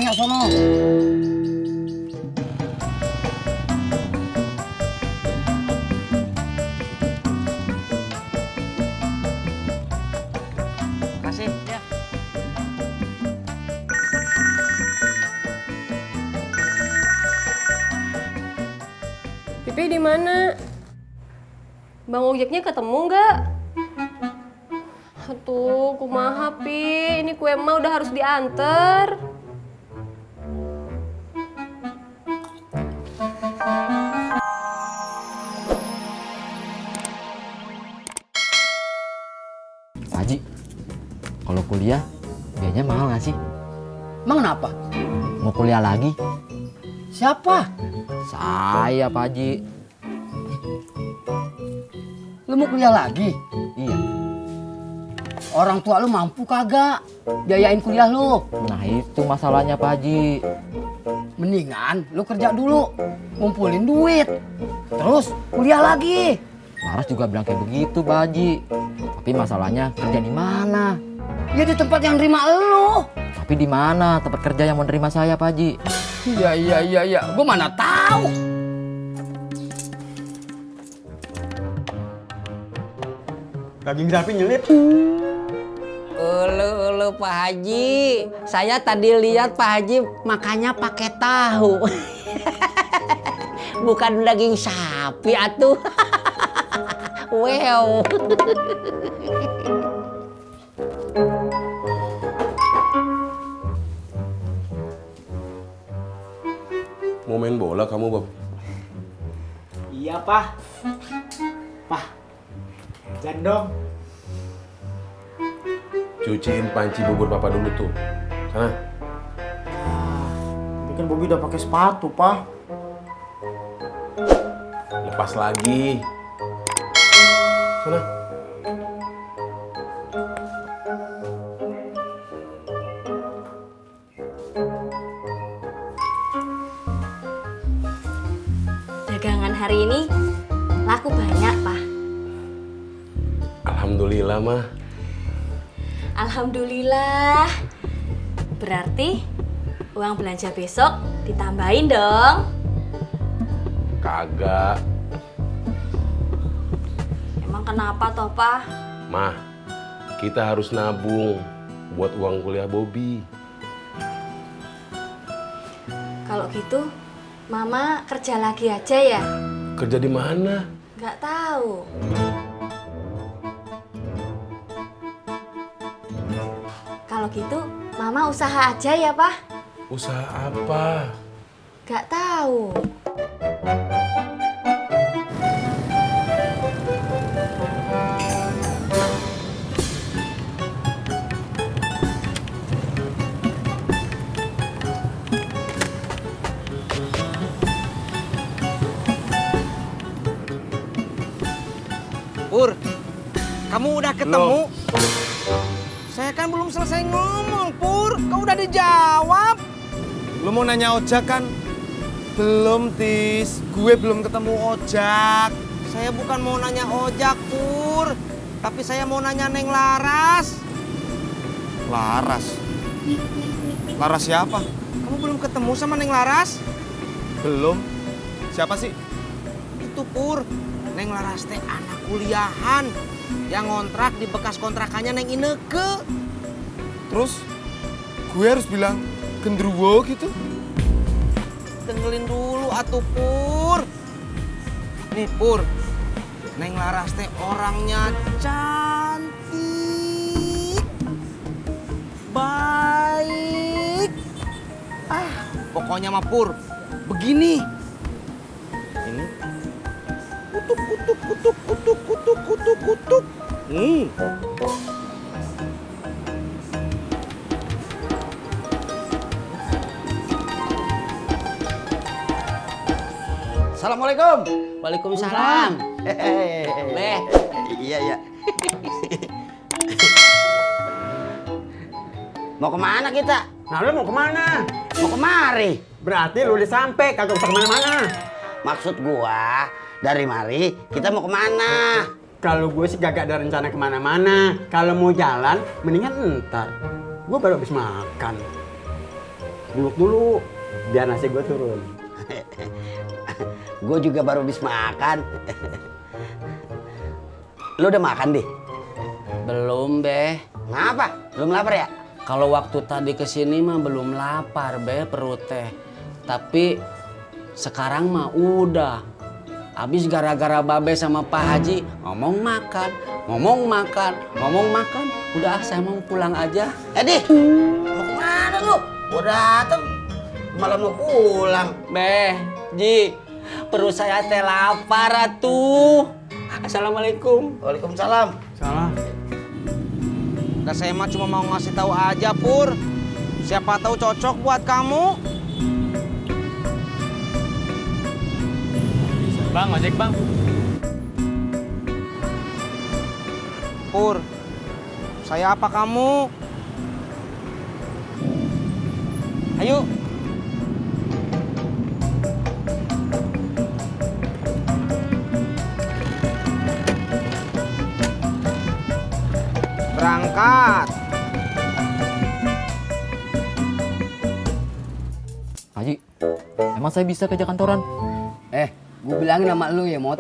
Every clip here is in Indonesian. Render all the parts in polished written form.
tanya sono. Kasih ya. Pipi di mana? Bang ojeknya ketemu nggak? Aduh, kumaha Pi, ini kue mah udah harus diantar. Pak Haji, kalau kuliah biayanya mahal nggak sih? Emang kenapa? Mau kuliah lagi? Siapa? Saya Pak Haji. Lu mau kuliah lagi? Iya. Orang tua lu mampu kagak biayain kuliah lu? Nah itu masalahnya Pak Haji. Mendingan lu kerja dulu, ngumpulin duit, terus kuliah lagi. Laras juga bilang kayak begitu Pak Haji. Tapi masalahnya kerja di mana? Ya di tempat yang nerima lu. Tapi di mana tempat kerja yang mau nerima saya Pak Haji? Iya. Gua mana tahu. Daging sapi nyelip. Ulu Pak Haji, saya tadi lihat Pak Haji makannya pakai tahu. Bukan daging sapi atuh. Wow. Mau main bola kamu, Bob? Iya, Pak. Pak, ajan dong. Cuciin panci bubur papa dulu tuh. Sana. Tapi kan Bobi udah pakai sepatu, Pak. Lepas lagi. Sana. Dagangan hari ini laku banyak, Pak. Alhamdulillah, mah. Alhamdulillah. Berarti uang belanja besok ditambahin dong. Kagak. Emang kenapa toh, Pak? Mah, kita harus nabung buat uang kuliah Bobi. Kalau gitu, Mama kerja lagi aja ya? Kerja di mana? Nggak tahu. Kalau gitu, Mama usaha aja ya, Pak? Usaha apa? Nggak tahu. Pur, kamu udah ketemu? Saya kan belum selesai ngomong, Pur. Kau udah dijawab. Lu mau nanya ojek kan? Belum, Tis. Gue belum ketemu ojek. Saya bukan mau nanya ojek, Pur. Tapi saya mau nanya Neng Laras. Laras. Laras siapa? Kamu belum ketemu sama Neng Laras? Belum. Siapa sih? Itu, Pur. Neng Laras teh anak kuliahan yang ngontrak di bekas kontrakannya Neng Ineke. Terus gue harus bilang gendruwo gitu? Dengerin dulu atuh, Pur. Nih, Pur. Neng Laras teh orangnya cantik, baik. Pokoknya mah, Pur, begini. Ini. Kutuk, kutuk, kutuk, kutuk, kutuk, kutuk, kutuk. Assalamualaikum. Waalaikumsalam. Beh. Iya. Mau kemana kita? Nah, lu mau kemana? Mau kemari. Berarti lu udah sampai, kagak usah kemana-mana. Maksud gua, dari mari kita mau kemana? Kalau gue sih gak ada rencana kemana-mana. Kalau mau jalan, mendingan ntar. Gue baru habis makan. Duduk dulu, biar nasi gue turun. Gue juga baru habis makan. Lu udah makan, deh? Belum, Beh. Ngapa? Belum lapar ya? Kalau waktu tadi kesini mah belum lapar, Beh, perut teh. Tapi sekarang mah udah. Habis gara-gara Babe sama Pak Haji ngomong makan. Udah, saya mau pulang aja. Di, mau kemana lu? Gua dateng, malah mau pulang. Beh, Ji, perut saya teh lapar atuh. Assalamualaikum. Waalaikumsalam. Salam. Nah, saya mah cuma mau ngasih tahu aja, Pur. Siapa tahu cocok buat kamu. Bang, ojek bang. Pur, saya apa kamu? Ayo. Berangkat. Pak Haji, emang saya bisa kerja kantoran? Gue bilangin sama lu ya, Mot.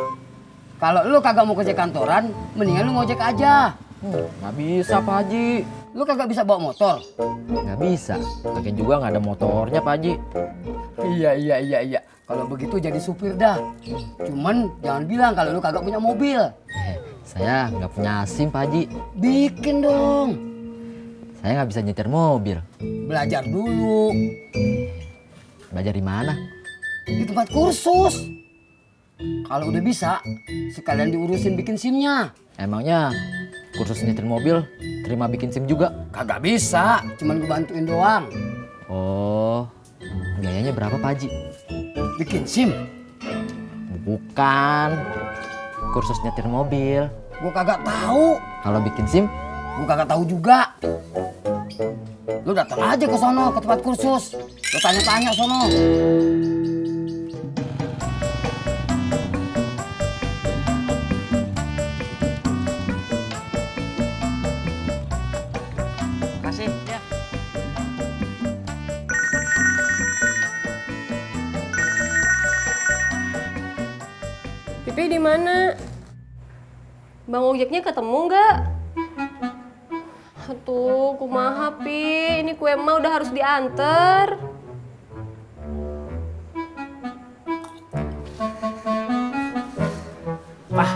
Kalau lu kagak mau kerja kantoran, mendingan lu ngojek aja. Nggak bisa Pak Haji. Lu kagak bisa bawa motor. Nggak bisa. Lagian juga nggak ada motornya Pak Haji. Iya. Kalau begitu jadi supir dah. Cuman jangan bilang kalau lu kagak punya mobil. Saya nggak punya SIM Pak Haji. Bikin dong. Saya nggak bisa nyetir mobil. Belajar dulu. Belajar di mana? Di tempat kursus. Kalau udah bisa, sekalian diurusin bikin SIM-nya. Emangnya kursus nyetir mobil terima bikin SIM juga? Kagak bisa, cuman gue bantuin doang. Oh, biayanya berapa Pak Haji? Bikin SIM? Bukan, kursus nyetir mobil. Gue kagak tahu. Kalau bikin SIM? Gue kagak tahu juga. Lu datang aja ke sono, ke tempat kursus. Lu tanya-tanya sono. Kasih, ya. Pipi di mana? Bang ojeknya ketemu nggak? Aduh, kumaha Pi, ini kue mah udah harus diantar. Pah,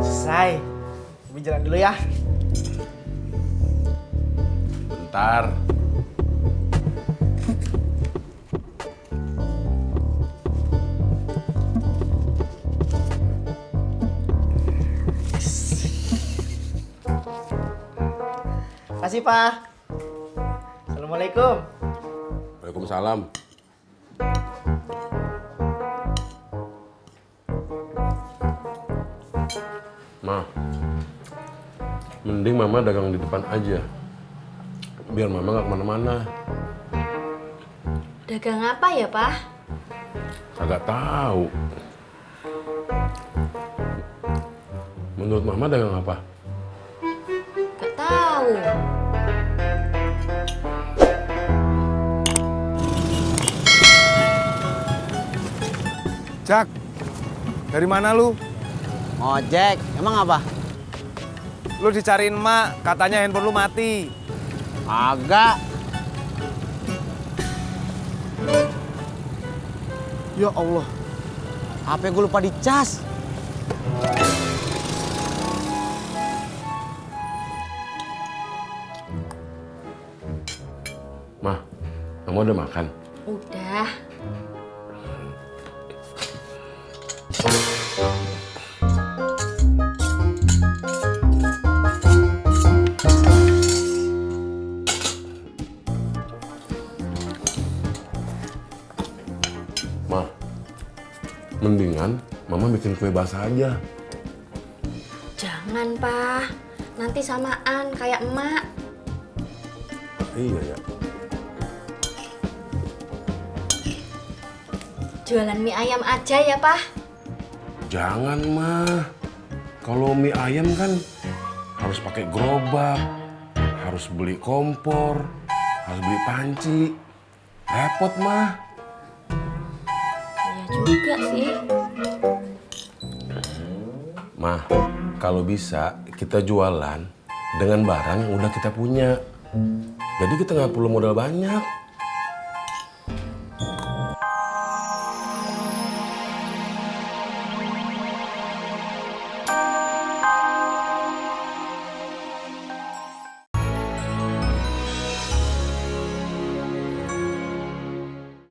selesai. Gue jalan dulu ya. Bentar. Kasih, Pak. Assalamualaikum. Waalaikumsalam. Ma, mending Mama dagang di depan aja. Biar Mama nggak kemana-mana. Dagang apa ya, Pak? Kagak tahu. Menurut Mama dagang apa? Gak tahu. Jak, dari mana lu? Ojek, emang apa? Lu dicariin emak, katanya handphone lu mati. Agak. Ya Allah. HP gue lupa dicas. Ma, Mama udah makan? Udah. Ma, mendingan Mama bikin kue basah aja. Jangan, Pak. Nanti samaan kayak emak. Iya ya. Jualan mie ayam aja ya, Pak. Jangan, Ma. Kalau mie ayam kan harus pakai gerobak, harus beli kompor, harus beli panci. Repot mah. Iya juga sih. Mah, kalau bisa kita jualan dengan barang yang udah kita punya. Jadi kita nggak perlu modal banyak.